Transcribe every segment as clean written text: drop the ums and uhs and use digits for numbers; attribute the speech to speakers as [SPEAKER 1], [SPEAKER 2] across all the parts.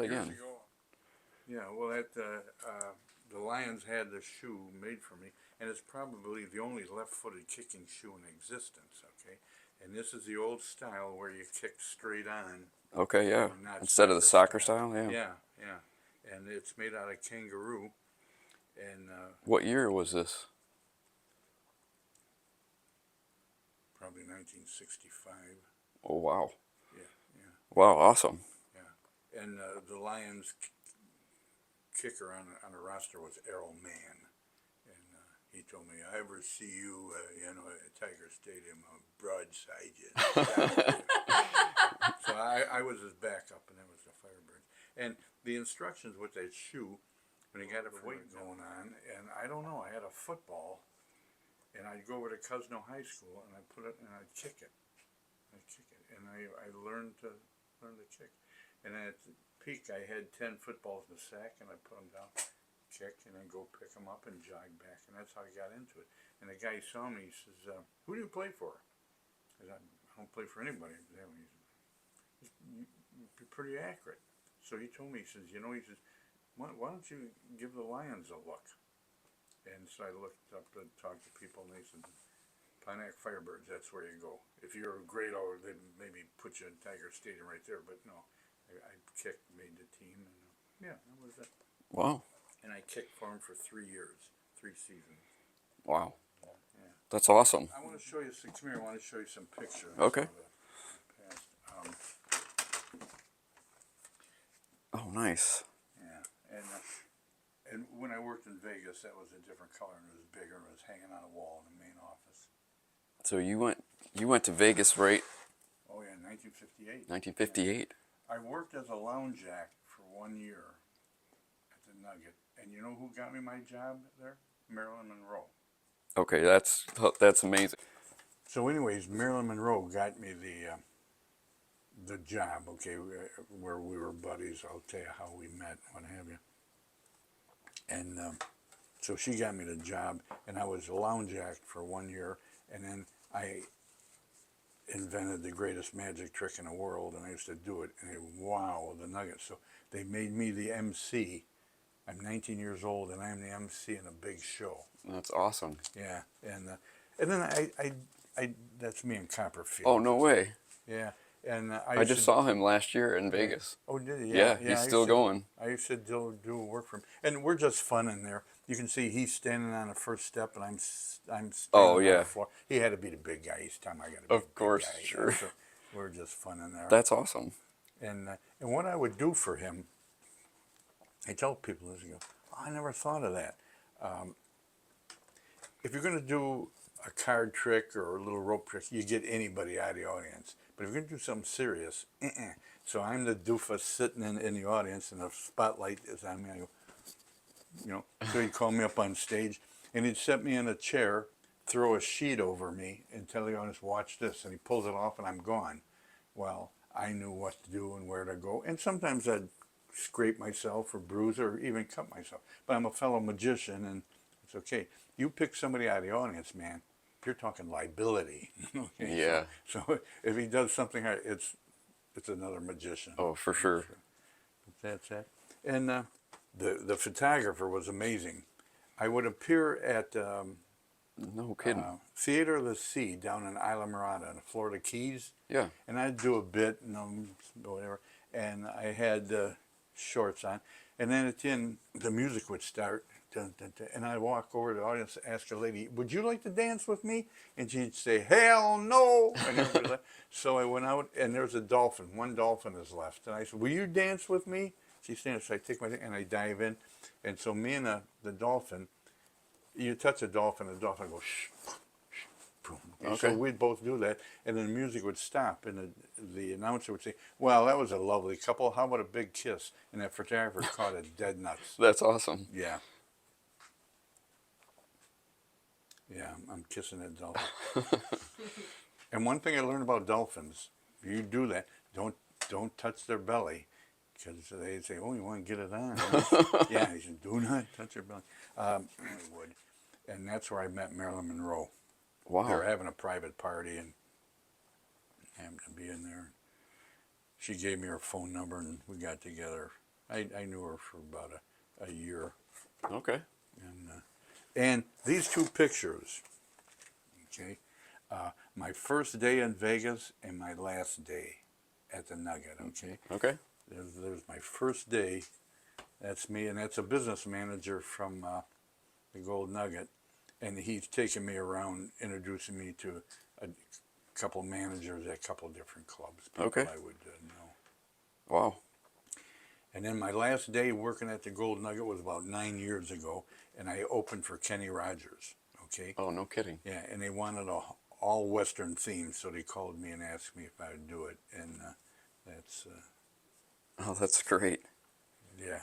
[SPEAKER 1] again.
[SPEAKER 2] Years ago. Yeah, well, the Lions had the shoe made for me, and it's probably the only left-footed kicking shoe in existence. Okay, and this is the old style where you kick straight on.
[SPEAKER 1] Okay, yeah.
[SPEAKER 2] Not
[SPEAKER 1] Instead of the soccer style, yeah.
[SPEAKER 2] Yeah, yeah, and it's made out of kangaroo. And
[SPEAKER 1] what year was this?
[SPEAKER 2] probably 1965.
[SPEAKER 1] Oh, wow.
[SPEAKER 2] Yeah, yeah.
[SPEAKER 1] Wow, awesome.
[SPEAKER 2] Yeah, and the Lions kicker on the roster was Errol Mann, and he told me, "I ever see you, at Tiger Stadium, broadside you." So I was his backup, and that was the Firebirds. And the instructions with that shoe, when he got a weight going on, and I don't know, I had a football, and I'd go over to Cosno High School, and I'd put it, and I'd kick it. And I learned to kick. And at the peak, I had 10 footballs in the sack, and I put them down, kick, and then go pick them up and jog back. And that's how I got into it. And the guy saw me, he says, "Who do you play for?" I said, "I don't play for anybody." He said, "You're pretty accurate." So he told me, he says, he says, why don't you give the Lions a look? And so I looked up and talked to people, and they said, Pontiac Firebirds, that's where you go. If you're a grade over, they maybe put you in Tiger Stadium right there, but no. I kicked, made the team, and yeah, that was it.
[SPEAKER 1] Wow.
[SPEAKER 2] And I kicked for him for 3 years, 3 seasons.
[SPEAKER 1] Wow.
[SPEAKER 2] Yeah.
[SPEAKER 1] That's awesome.
[SPEAKER 2] I want to show you, come here, I want to show you some pictures.
[SPEAKER 1] Okay.
[SPEAKER 2] Of the past.
[SPEAKER 1] Oh, nice.
[SPEAKER 2] Yeah, and when I worked in Vegas, that was a different color, and it was bigger, and it was hanging on a wall in the main office.
[SPEAKER 1] So you went to Vegas, right?
[SPEAKER 2] Oh yeah, 1958.
[SPEAKER 1] 1958.
[SPEAKER 2] I worked as a lounge act for 1 year at the Nugget, and you know who got me my job there? Marilyn Monroe.
[SPEAKER 1] Okay, that's amazing.
[SPEAKER 2] So, anyways, Marilyn Monroe got me the job. Okay, where we were buddies. I'll tell you how we met, what have you. And so she got me the job, and I was a lounge act for 1 year, and then I invented the greatest magic trick in the world, and I used to do it, and wow, the Nugget. So they made me the MC. I'm 19 years old, and I'm the MC in a big show.
[SPEAKER 1] That's awesome.
[SPEAKER 2] Yeah, and then I that's me in Copperfield.
[SPEAKER 1] Oh, no way.
[SPEAKER 2] Yeah, and
[SPEAKER 1] I just saw him last year in Vegas.
[SPEAKER 2] Oh, did he?
[SPEAKER 1] Yeah, he's still going.
[SPEAKER 2] I used to do work for him, and we're just fun in there. You can see he's standing on the first step, and I'm standing on the floor. He had to be the big guy each time. I got to be
[SPEAKER 1] of course,
[SPEAKER 2] big guy,
[SPEAKER 1] sure.
[SPEAKER 2] So we're just fun in there.
[SPEAKER 1] That's awesome.
[SPEAKER 2] And what I would do for him, I tell people this, I never thought of that. If you're going to do a card trick or a little rope trick, you get anybody out of the audience. But if you're going to do something serious, So I'm the doofus sitting in the audience, and the spotlight is on me. I go, so he'd call me up on stage, and he'd set me in a chair, throw a sheet over me, and tell the audience, "Watch this," and he pulls it off, and I'm gone. Well, I knew what to do and where to go, and sometimes I'd scrape myself or bruise or even cut myself. But I'm a fellow magician, and it's okay. You pick somebody out of the audience, man, you're talking liability. Okay?
[SPEAKER 1] Yeah.
[SPEAKER 2] So if he does something, it's another magician.
[SPEAKER 1] Oh, for sure.
[SPEAKER 2] That's it. And the photographer was amazing. I would appear at
[SPEAKER 1] no kidding.
[SPEAKER 2] Theater of the Sea down in Isla Mirada in the Florida Keys.
[SPEAKER 1] Yeah.
[SPEAKER 2] And I'd do a bit, whatever. And I had shorts on. And then at the end, the music would start. Dun, dun, dun, and I'd walk over to the audience and ask a lady, "Would you like to dance with me?" And she'd say, "Hell no!" And everybody laughed. So I went out, and there's a dolphin. One dolphin is left. And I said, "Will you dance with me?" She's standing. So I take my thing, and I dive in. And so me and the dolphin, you touch a dolphin, the dolphin goes, shh, shh, boom. Okay. So we'd both do that, and then the music would stop, and the announcer would say, "Well, that was a lovely couple. How about a big kiss?" And that photographer caught it dead nuts.
[SPEAKER 1] That's awesome.
[SPEAKER 2] Yeah. Yeah, I'm kissing that dolphin. And one thing I learned about dolphins, you do that, don't touch their belly, because they say, "Oh, you want to get it on?" Yeah, he said, "Do not touch their belly." I would. And that's where I met Marilyn Monroe.
[SPEAKER 1] Wow.
[SPEAKER 2] They were having a private party, and I happened to be in there. She gave me her phone number, and we got together I knew her for about a year.
[SPEAKER 1] Okay.
[SPEAKER 2] And these two pictures, okay, my first day in Vegas and my last day at the Nugget, okay?
[SPEAKER 1] Okay.
[SPEAKER 2] There's my first day. That's me, and that's a business manager from the Golden Nugget. And he's taking me around, introducing me to a couple managers at a couple different clubs, people
[SPEAKER 1] Okay.
[SPEAKER 2] I would know.
[SPEAKER 1] Wow.
[SPEAKER 2] And then my last day working at the Golden Nugget was about 9 years ago, and I opened for Kenny Rogers, okay?
[SPEAKER 1] Oh, no kidding.
[SPEAKER 2] Yeah, and they wanted a all Western theme, so they called me and asked me if I would do it, and that's,
[SPEAKER 1] Oh, that's great.
[SPEAKER 2] yeah,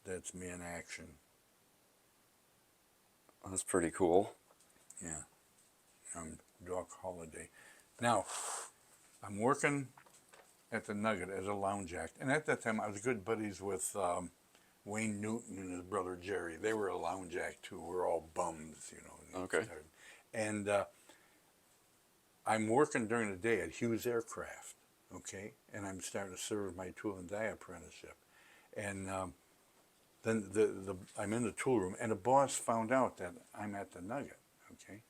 [SPEAKER 2] that's me in action.
[SPEAKER 1] That's pretty cool.
[SPEAKER 2] Yeah, Doc Holliday. Now, I'm working at the Nugget as a lounge act, and at that time I was good buddies with Wayne Newton and his brother Jerry. They were a lounge act too. We're all bums, you know.
[SPEAKER 1] Okay.
[SPEAKER 2] And I'm working during the day at Hughes Aircraft, okay, and I'm starting to serve my tool and die apprenticeship, and then I'm in the tool room, and the boss found out that I'm at the Nugget, okay,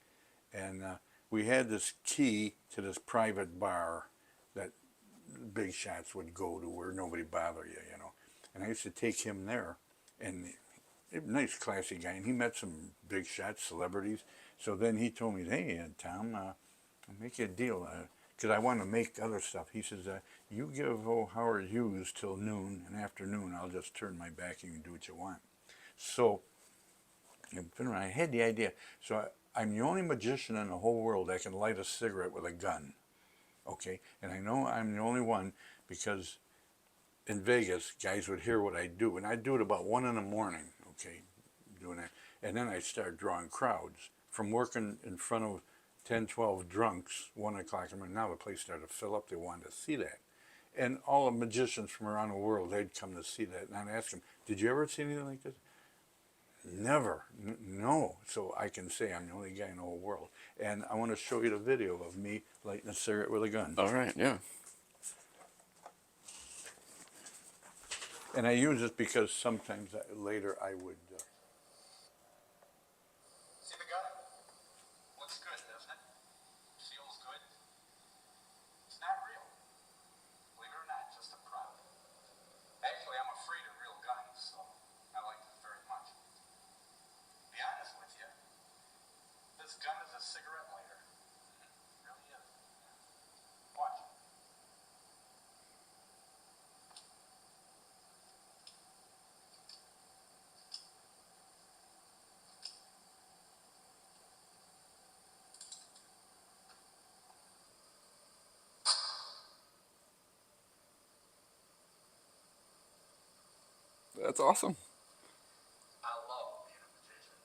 [SPEAKER 2] and we had this key to this private bar that big shots would go to where nobody bother you, you know, and I used to take him there, and nice classy guy, and he met some big shots, celebrities. So then he told me, hey, Tom, I'll make you a deal, because I want to make other stuff. He says, you give Howard Hughes till noon, and after noon I'll just turn my back and you can do what you want. So I had the idea. So I'm the only magician in the whole world that can light a cigarette with a gun, okay? And I know I'm the only one because in Vegas, guys would hear what I do, and I'd do it about 1 in the morning, okay, doing that. And then I'd start drawing crowds. From working in front of 10, 12 drunks, 1 o'clock in the morning, now the place started to fill up. They wanted to see that. And all the magicians from around the world, they'd come to see that. And I'd ask them, did you ever see anything like this? Never. No. So I can say I'm the only guy in the whole world. And I want to show you the video of me lighting a cigarette with a gun.
[SPEAKER 1] All right. Yeah.
[SPEAKER 2] And I use it because sometimes later I would...
[SPEAKER 3] See the gun? Looks good, doesn't it? Feels good. It's not real. Believe it or not, just a prop. Actually, I'm afraid of real guns, so I like it very much. To be honest with you, this gun is a cigarette lighter. It really is. Watch.
[SPEAKER 1] That's awesome.
[SPEAKER 3] I love being a magician.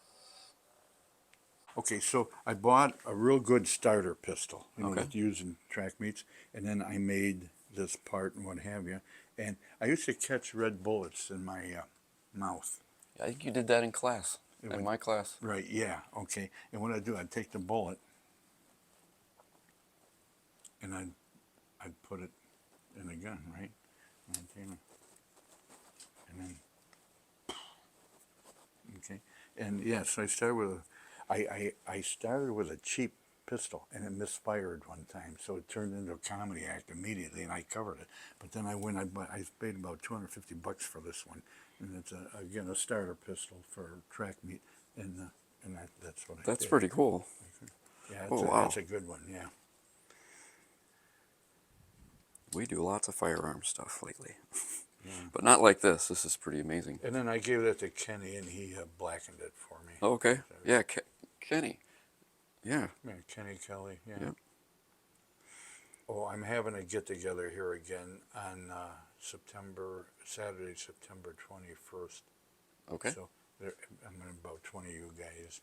[SPEAKER 2] Okay, so I bought a real good starter pistol, you know,
[SPEAKER 1] Okay.
[SPEAKER 2] that you use in track meets, and then I made this part and what have you. And I used to catch red bullets in my mouth.
[SPEAKER 1] I think you did that in class.
[SPEAKER 2] It
[SPEAKER 1] In
[SPEAKER 2] would-
[SPEAKER 1] my class.
[SPEAKER 2] Right, yeah, okay. And what I'd do, I'd take the bullet, and I'd put it in the gun, right? And then, okay. And yeah, so I started with I started with a cheap pistol, and it misfired one time, so it turned into a comedy act immediately, and I covered it. But then I paid about $250 for this one, and it's again a starter pistol for track meet, and that's what I
[SPEAKER 1] That's
[SPEAKER 2] did.
[SPEAKER 1] pretty cool.
[SPEAKER 2] Yeah,
[SPEAKER 1] Oh, wow.
[SPEAKER 2] that's a good one. Yeah.
[SPEAKER 1] We do lots of firearm stuff lately.
[SPEAKER 2] Yeah.
[SPEAKER 1] But not like this. This is pretty amazing.
[SPEAKER 2] And then I gave that to Kenny, and he blackened it for me.
[SPEAKER 1] Oh, okay. Yeah, Kenny. Yeah.
[SPEAKER 2] Yeah, Kenny Kelly. Yeah.
[SPEAKER 1] Yep.
[SPEAKER 2] Oh, I'm having a get together here again on Saturday, September 21st.
[SPEAKER 1] Okay.
[SPEAKER 2] So I'm in about 20 of you guys.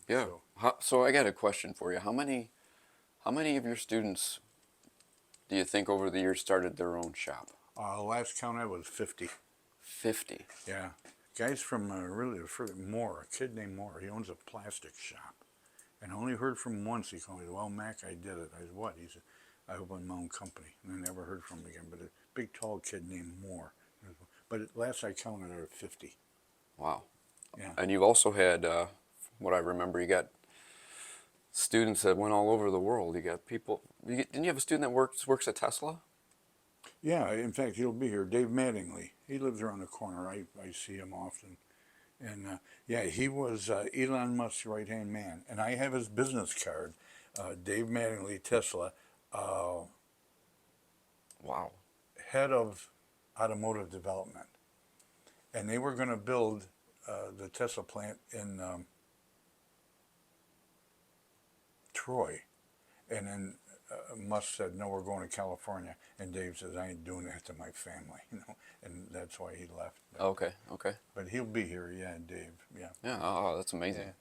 [SPEAKER 1] Yeah.
[SPEAKER 2] So,
[SPEAKER 1] So I got a question for you. How many of your students do you think over the years started their own shop?
[SPEAKER 2] last count I was 50.
[SPEAKER 1] 50.
[SPEAKER 2] Yeah. Guys from really Moore, a kid named Moore. He owns a plastic shop. And I only heard from him once. He called me, well, Mac, I did it. I said, what? He said, I opened my own company. And I never heard from him again. But a big, tall kid named Moore. But but at last I counted there were 50.
[SPEAKER 1] Wow.
[SPEAKER 2] Yeah.
[SPEAKER 1] And you've also had, what I remember, you got students that went all over the world. You got people. Didn't you have a student that works at Tesla?
[SPEAKER 2] Yeah, in fact, he'll be here. Dave Mattingly. He lives around the corner. I see him often. And yeah, he was Elon Musk's right-hand man. And I have his business card. Dave Mattingly, Tesla,
[SPEAKER 1] Wow.
[SPEAKER 2] head of automotive development. And they were going to build the Tesla plant in Troy. And then Musk said, no, we're going to California. And Dave says, I ain't doing that to my family, you know. And that's why he left.
[SPEAKER 1] Okay. Okay.
[SPEAKER 2] But he'll be here, yeah, Dave, yeah.
[SPEAKER 1] Yeah. Oh, that's amazing.
[SPEAKER 2] Yeah.